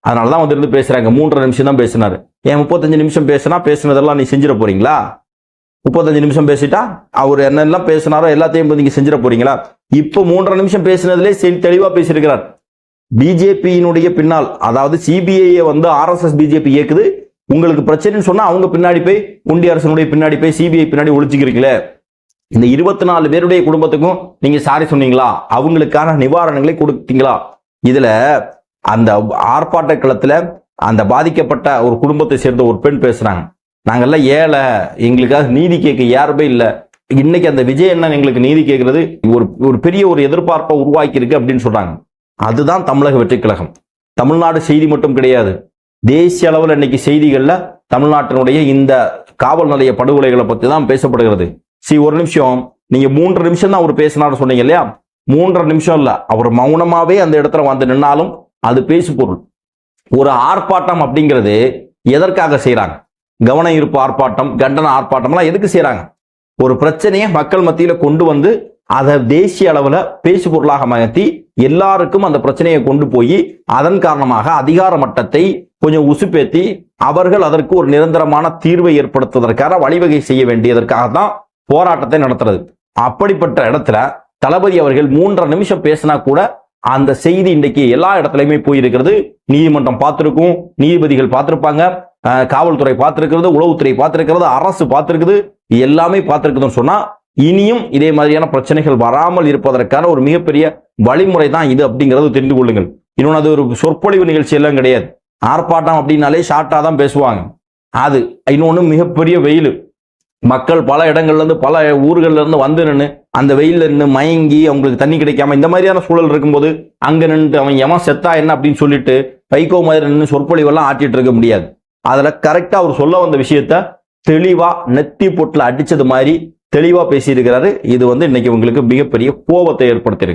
அதனாலதான் வந்து இருந்து பேசுறாங்க. 3.5 நிமிஷம் தான் பேசினாரு. ஏன் 35 நிமிஷம் பேசினதெல்லாம் நீ செஞ்சிட போறீங்களா? 35 நிமிஷம் பேசிட்டா அவர் என்னெல்லாம் பேசினாரோ எல்லாத்தையும் நீங்க செஞ்சிட போறீங்களா? இப்போ 3.5 நிமிஷம் பேசினதுலே தெளிவா பேசியிருக்கிறார். பிஜேபியினுடைய பின்னால், அதாவது சிபிஐ வந்து ஆர்எஸ்எஸ் பிஜேபி இயக்குது, உங்களுக்கு பிரச்சனைன்னு சொன்னா அவங்க பின்னாடி போய் ஒன்றிய அரசனுடைய பின்னாடி போய் சிபிஐ பின்னாடி ஒழிச்சுக்கிறீங்களே. இந்த 24 பேருடைய குடும்பத்துக்கும் நீங்க சாரி சொன்னீங்களா? அவங்களுக்கான நிவாரணங்களை கொடுத்தீங்களா? இதுல அந்த ஆர்ப்பாட்ட களத்துல அந்த பாதிக்கப்பட்ட ஒரு குடும்பத்தை சேர்ந்த ஒரு பெண் பேசுறாங்க. நாங்கெல்லாம் ஏழை, எங்களுக்காக நீதி கேட்க யாருமே இல்லை. இன்னைக்கு அந்த விஜய் அண்ணன் எங்களுக்கு நீதி கேட்கறது ஒரு பெரிய ஒரு எதிர்பார்ப்பை உருவாக்கி இருக்கு அப்படின்னு சொல்றாங்க. அதுதான் தமிழக வெற்றி கழகம். தமிழ்நாடு செய்தி மட்டும் கிடையாது, தேசிய அளவில் இன்னைக்கு செய்திகள்ல தமிழ்நாட்டினுடைய இந்த காவல் நிலைய படுகொலைகளை பத்தி தான் பேசப்படுகிறது. ஒரு நிமிஷம், நீங்க 3.5 நிமிஷம் தான் அவர் பேசினாரு சொன்னீங்க இல்லையா? 3.5 நிமிஷம் இல்ல, அவர் மௌனமாவே அந்த இடத்துல வந்து நின்னாலும் அது பேசு பொருள். ஒரு ஆர்ப்பாட்டம் அப்படிங்கிறது எதற்காக செய்யறாங்க? கவன ஈர்ப்பு ஆர்ப்பாட்டம், கண்டன ஆர்ப்பாட்டம்லாம் எதுக்கு செய்யறாங்க? ஒரு பிரச்சனையை மக்கள் மத்தியில கொண்டு வந்து அதை தேசிய அளவுல பேசு பொருளாக மாற்றி எல்லாருக்கும் அந்த பிரச்சனையை கொண்டு போய் அதன் காரணமாக அதிகார மட்டத்தை கொஞ்சம் உசுப்பேத்தி அவர்கள் அதற்கு ஒரு நிரந்தரமான தீர்வை ஏற்படுத்துவதற்காக வழிவகை செய்ய வேண்டியதற்காக தான் போராட்டத்தை நடத்துறது. அப்படிப்பட்ட இடத்துல தளபதி அவர்கள் 3.5 நிமிஷம் பேசினா கூட அந்த செய்தி இன்றைக்கு எல்லா இடத்துலையுமே போயிருக்கிறது. நீதிமன்றம் பார்த்திருக்கும், நீதிபதிகள் பார்த்திருப்பாங்க, காவல்துறை பார்த்திருக்கிறது, உளவுத்துறை பார்த்திருக்கிறது, அரசு பார்த்திருக்குது, எல்லாமே பார்த்திருக்குதுன்னு சொன்னா இனியும் இதே மாதிரியான பிரச்சனைகள் வராமல் இருப்பதற்கான ஒரு மிகப்பெரிய வழிமுறை தான் இது அப்படிங்கிறது தெரிந்து கொள்ளுங்கள். இன்னொன்று, அது ஒரு சொற்பொழிவு நிகழ்ச்சி எல்லாம் கிடையாது. ஆர்ப்பாட்டம் அப்படின்னாலே ஷார்ட்டா தான் பேசுவாங்க. அது இன்னொன்று, மிகப்பெரிய வெயில், மக்கள் பல இடங்கள்ல இருந்து பல ஊர்கள்ல இருந்து வந்து நின்று அந்த வெயில்ல நின்று மயங்கி அவங்களுக்கு தண்ணி கிடைக்காம இந்த மாதிரியான சூழல் இருக்கும்போது அங்க நின்று அவன் எவன் செத்தா என்ன அப்படின்னு சொல்லிட்டு வைகோ மாதிரி நின்று சொற்பொழிவெல்லாம் ஆட்டிட்டு இருக்க முடியாது. அதுல கரெக்டா அவர் சொல்ல வந்த விஷயத்த தெளிவா நெத்தி பொட்டுல அடிச்சது மாதிரி தெளிவா பேசியிருக்கிறாரு. இது வந்து இன்னைக்கு உங்களுக்கு மிகப்பெரிய கோபத்தை ஏற்படுத்தியிருக்கு.